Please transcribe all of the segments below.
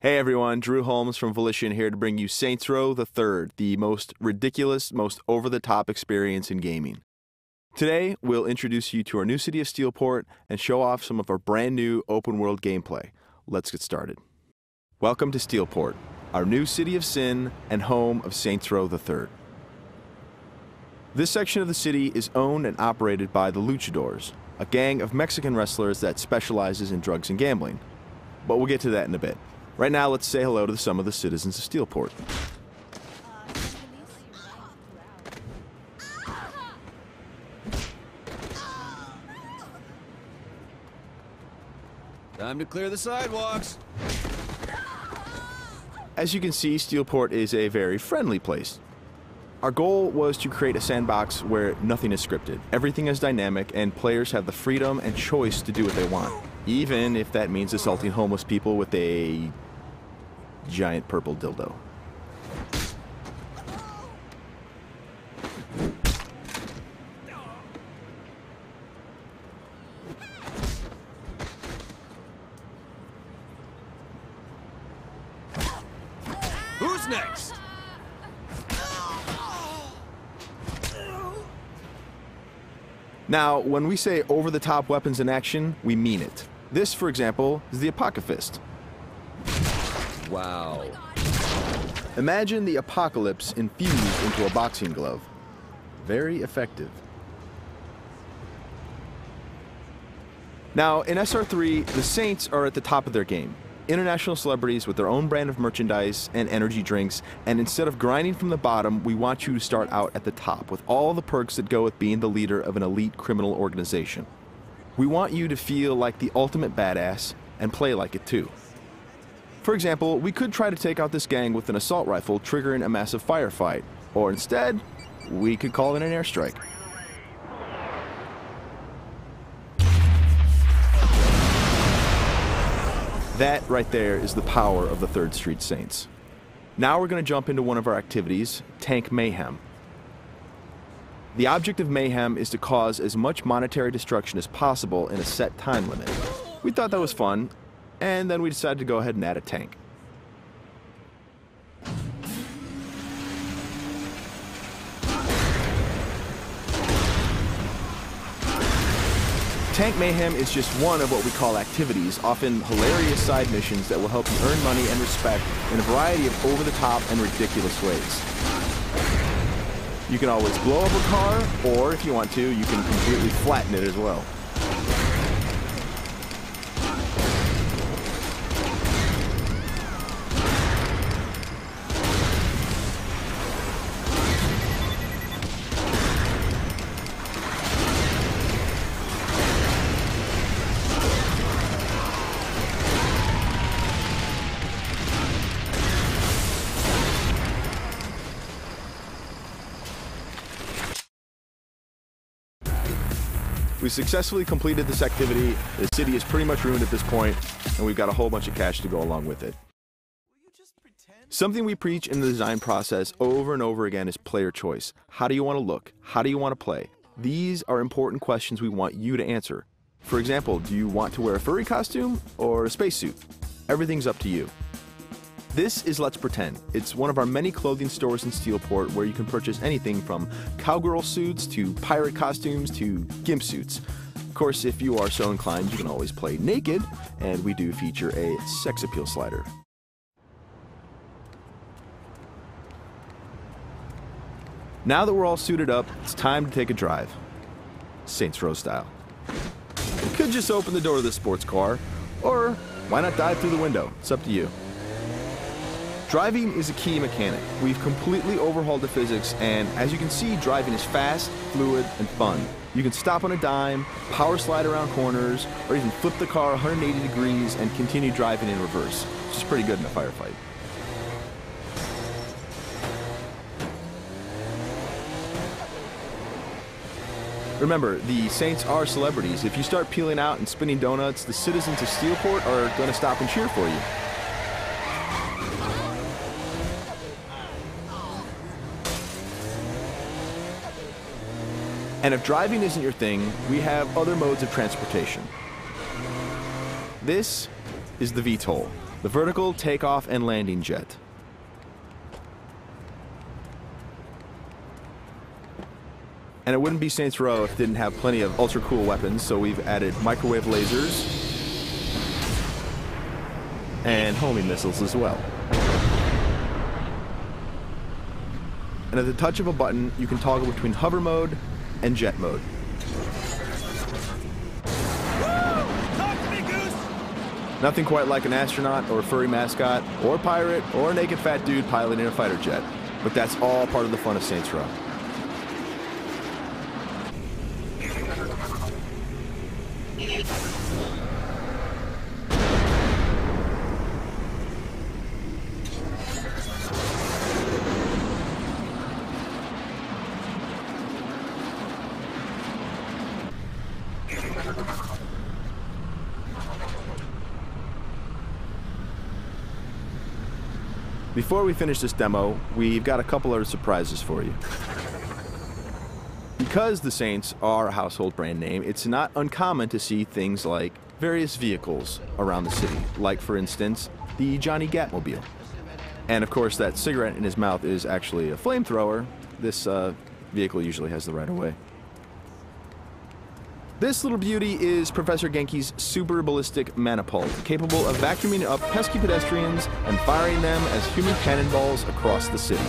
Hey everyone, Drew Holmes from Volition here to bring you Saints Row the Third, the most ridiculous, most over-the-top experience in gaming. Today, we'll introduce you to our new city of Steelport and show off some of our brand new open-world gameplay. Let's get started. Welcome to Steelport, our new city of sin and home of Saints Row the Third. This section of the city is owned and operated by the Luchadors, a gang of Mexican wrestlers that specializes in drugs and gambling. But we'll get to that in a bit. Right now, let's say hello to some of the citizens of Steelport. Time to clear the sidewalks. As you can see, Steelport is a very friendly place. Our goal was to create a sandbox where nothing is scripted. Everything is dynamic and players have the freedom and choice to do what they want, even if that means assaulting homeless people with a giant purple dildo. Who's next? Now, when we say over-the-top weapons in action, we mean it. This, for example, is the Apocalypse. Wow. Imagine the apocalypse infused into a boxing glove. Very effective. Now, in SR3, the Saints are at the top of their game. International celebrities with their own brand of merchandise and energy drinks, and instead of grinding from the bottom, we want you to start out at the top with all the perks that go with being the leader of an elite criminal organization. We want you to feel like the ultimate badass and play like it too. For example, we could try to take out this gang with an assault rifle, triggering a massive firefight. Or instead, we could call it an airstrike. That right there is the power of the 3rd Street Saints. Now we're going to jump into one of our activities, Tank Mayhem. The object of Mayhem is to cause as much monetary destruction as possible in a set time limit. We thought that was fun, and then we decided to go ahead and add a tank. Tank Mayhem is just one of what we call activities, often hilarious side missions that will help you earn money and respect in a variety of over-the-top and ridiculous ways. You can always blow up a car, or if you want to, you can completely flatten it as well. We successfully completed this activity. The city is pretty much ruined at this point, and we've got a whole bunch of cash to go along with it. Something we preach in the design process over and over again is player choice. How do you want to look? How do you want to play? These are important questions we want you to answer. For example, do you want to wear a furry costume or a spacesuit? Everything's up to you. This is Let's Pretend. It's one of our many clothing stores in Steelport where you can purchase anything from cowgirl suits to pirate costumes to gimp suits. Of course, if you are so inclined, you can always play naked, and we do feature a sex appeal slider. Now that we're all suited up, it's time to take a drive. Saints Row style. You could just open the door of this sports car, or why not dive through the window? It's up to you. Driving is a key mechanic. We've completely overhauled the physics, and as you can see, driving is fast, fluid, and fun. You can stop on a dime, power slide around corners, or even flip the car 180 degrees and continue driving in reverse, which is pretty good in a firefight. Remember, the Saints are celebrities. If you start peeling out and spinning donuts, the citizens of Steelport are going to stop and cheer for you. And if driving isn't your thing, we have other modes of transportation. This is the VTOL. the vertical takeoff and landing jet. And it wouldn't be Saints Row if it didn't have plenty of ultra cool weapons, so we've added microwave lasers and homing missiles as well. And at the touch of a button, you can toggle between hover mode and jet mode. Talk to me, Goose! Nothing quite like an astronaut or a furry mascot or a pirate or a naked fat dude piloting a fighter jet. But that's all part of the fun of Saints Row. Before we finish this demo, we've got a couple of surprises for you. Because the Saints are a household brand name, it's not uncommon to see things like various vehicles around the city, like for instance, the Johnny Gatmobile. And of course, that cigarette in his mouth is actually a flamethrower. This vehicle usually has the right of way. This little beauty is Professor Genki's super ballistic manipult, capable of vacuuming up pesky pedestrians and firing them as human cannonballs across the city.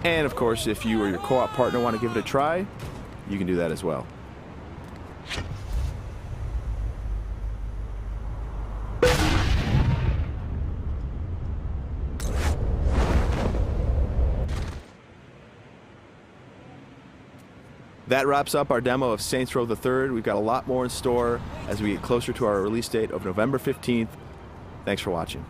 And of course, if you or your co-op partner want to give it a try, you can do that as well. That wraps up our demo of Saints Row the Third. We've got a lot more in store as we get closer to our release date of November 15th. Thanks for watching.